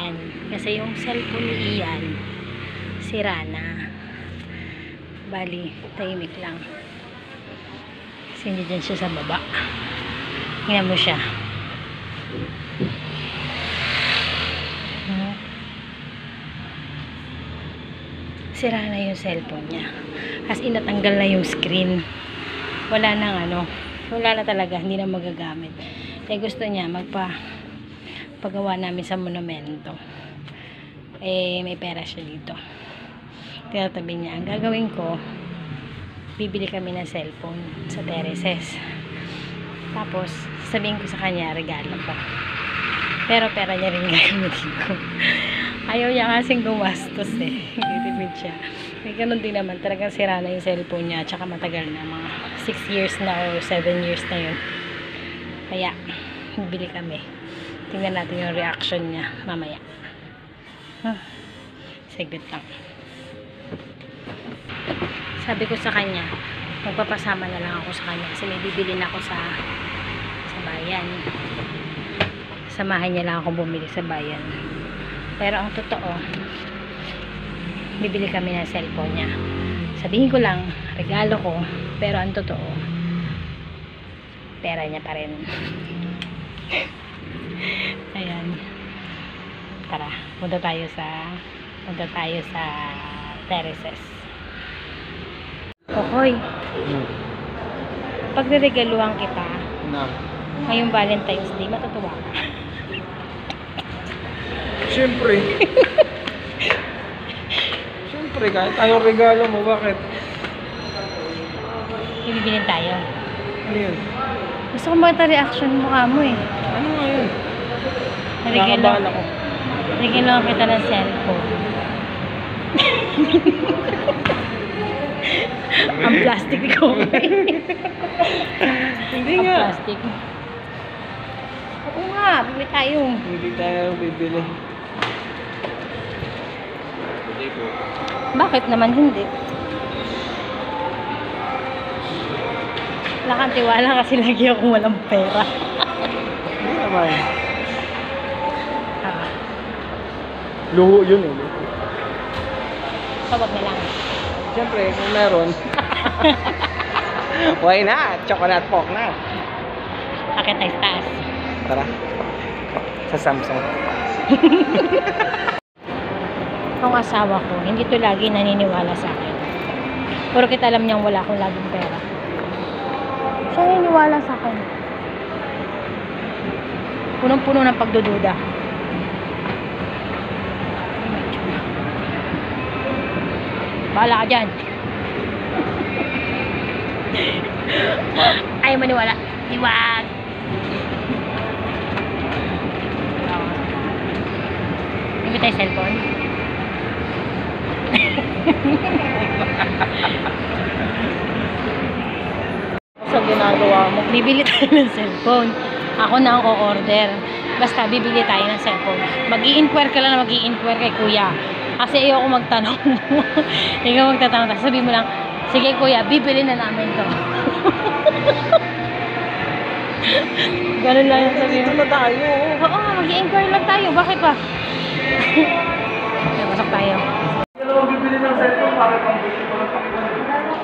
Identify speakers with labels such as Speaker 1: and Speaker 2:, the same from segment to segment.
Speaker 1: Ian. Kasi yung cellphone ni Ian, sira na. Bali, tahimik lang. Kasi hindi dyan siya sa baba. Tingnan mo siya. Sira na yung cellphone niya. As in, natanggal na yung screen. Wala na talaga, hindi na magagamit. Kaya gusto niya pagawa namin sa monumento. May pera siya dito. Tinatabi niya, ang gagawin ko, bibili kami ng cellphone sa Tereses. Tapos, sabihin ko sa kanya, regalo ko. Pero pera niya rin gagamitin ko. Ayaw niya kasing gumastos Titipid siya. May ganun din naman. Talagang sira na yung cellphone niya. Tsaka matagal na. Mga 6 years na or 7 years na yun. Kaya, bili kami. Tingnan natin yung reaction niya mamaya. Saglit lang. Sabi ko sa kanya, magpapasama na lang ako sa kanya. Kasi may bibili na ako sa bayan. Samahan niya lang ako bumili sa bayan. Pero ang totoo, bibili kami ng cellphone niya. Sabihin ko lang, regalo ko, pero ang totoo, pera niya pa rin. Ayan. Tara, punta tayo sa Tereses. Okoy, pag niregaluhan kita, ngayong Valentine's Day, matutuwa ka.
Speaker 2: Siyempre. Siyempre, kahit anong regalo mo, bakit?
Speaker 1: Ibibilin tayo.
Speaker 2: Ano yun?
Speaker 1: Gusto ko makita reaction mo mo
Speaker 2: Ano nga yun?
Speaker 1: Regalo
Speaker 2: Nakakabahan ako.
Speaker 1: kita ng cellphone. Ang plastic ko.
Speaker 2: Hindi
Speaker 1: Ang
Speaker 2: nga.
Speaker 1: plastic. Oo nga, bibili tayo.
Speaker 2: Hindi tayo bibili.
Speaker 1: Bakit naman hindi? Wala kang tiwala kasi lagi akong walang pera.
Speaker 2: Hindi naman.
Speaker 1: Ah,
Speaker 2: Luho yun
Speaker 1: so wag na lang.
Speaker 2: Siyempre, kung meron. Why not? Chocolate pork na.
Speaker 1: Akit tayo sa taas.
Speaker 2: Tara. Sa Samsung.
Speaker 1: Ang asawa ko, hindi to lagi naniniwala sa akin. Pero kita alam niyang wala akong laging pera. Siya naniniwala sa akin. Punong-puno ng pagdududa. Bahala ka dyan. Ayaw maniwala. Iwag. Hindi tayo cellphone.
Speaker 2: Sa ginagawa mo.
Speaker 1: Bibili tayo ng cellphone. Ako na ang o-order. Basta bibili tayo ng cellphone. Mag-i-inquire ka lang na mag-i-inquire kay kuya. Kasi ayoko magtanong. Ikaw magtatanong. Tapos sabihin mo lang, sige kuya, bibili na namin to. Ganun lang yung sabihin mo.
Speaker 2: Dito na tayo.
Speaker 1: Oo, mag-i-inquire lang tayo. Bakit pa? Pasok tayo.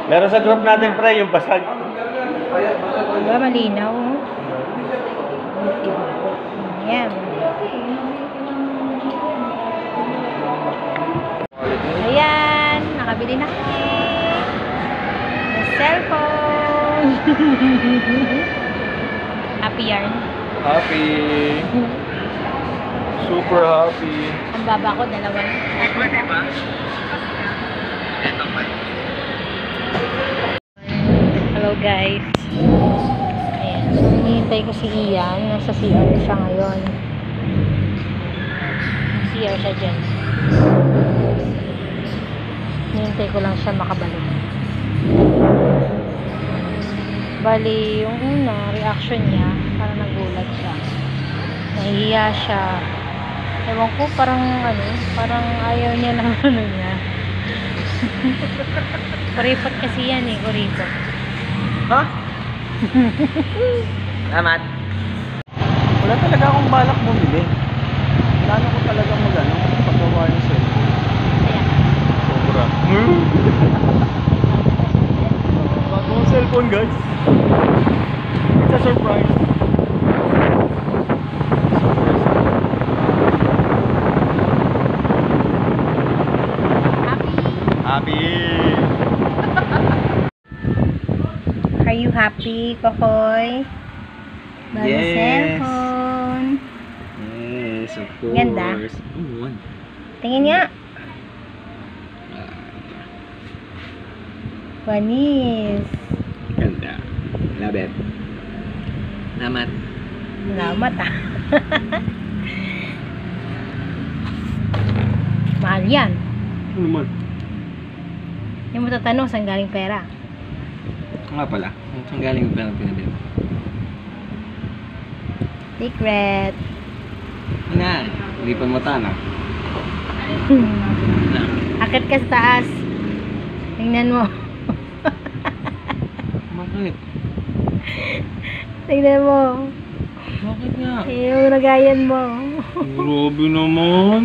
Speaker 2: Meron sa group natin, pre, yung basag.
Speaker 1: Diba, malinaw. Ayan. Ayan, nakabili na kami ng cellphone. Happy yarn.
Speaker 2: Happy. Super happy.
Speaker 1: Ang baba ko, dalawa. Hello guys. Ayan, so hinihintay ko si Ian. Nasa CR siya ngayon. CR siya dyan. Hinihintay ko lang siya makabalik. Bali, yung una, reaction niya, parang nagulat siya. Nahihiya siya. Ewan ko, parang ayaw niya ng ano niya. Kuripot kasi yan kuripot.
Speaker 2: Ha? Salamat. Wala talaga akong balak bumili. Plano ko talaga mag-ano, paggawa ng cellphone.
Speaker 1: Ayan.
Speaker 2: Sobra. Bagong cellphone, guys. It's a surprise.
Speaker 1: Happy?
Speaker 2: Happy!
Speaker 1: Are you happy, Kokoy? Bagong
Speaker 2: Yes.
Speaker 1: cellphone.
Speaker 2: Yes, of course.
Speaker 1: Ganda.
Speaker 2: Oo,
Speaker 1: Tingin nga. Panis.
Speaker 2: ganda. Love it. Namat.
Speaker 1: Salamat ah. Mahal yan.
Speaker 2: Ano naman?
Speaker 1: Yung matatanong, saan galing pera?
Speaker 2: Nga pala. Saan galing yung pera pinabili?
Speaker 1: Secret.
Speaker 2: Na, hindi pa matana. Na.
Speaker 1: Akit ka sa taas. Tingnan mo.
Speaker 2: Bakit?
Speaker 1: Tingnan mo.
Speaker 2: Bakit nga?
Speaker 1: Yung nagayan mo.
Speaker 2: Grabe naman.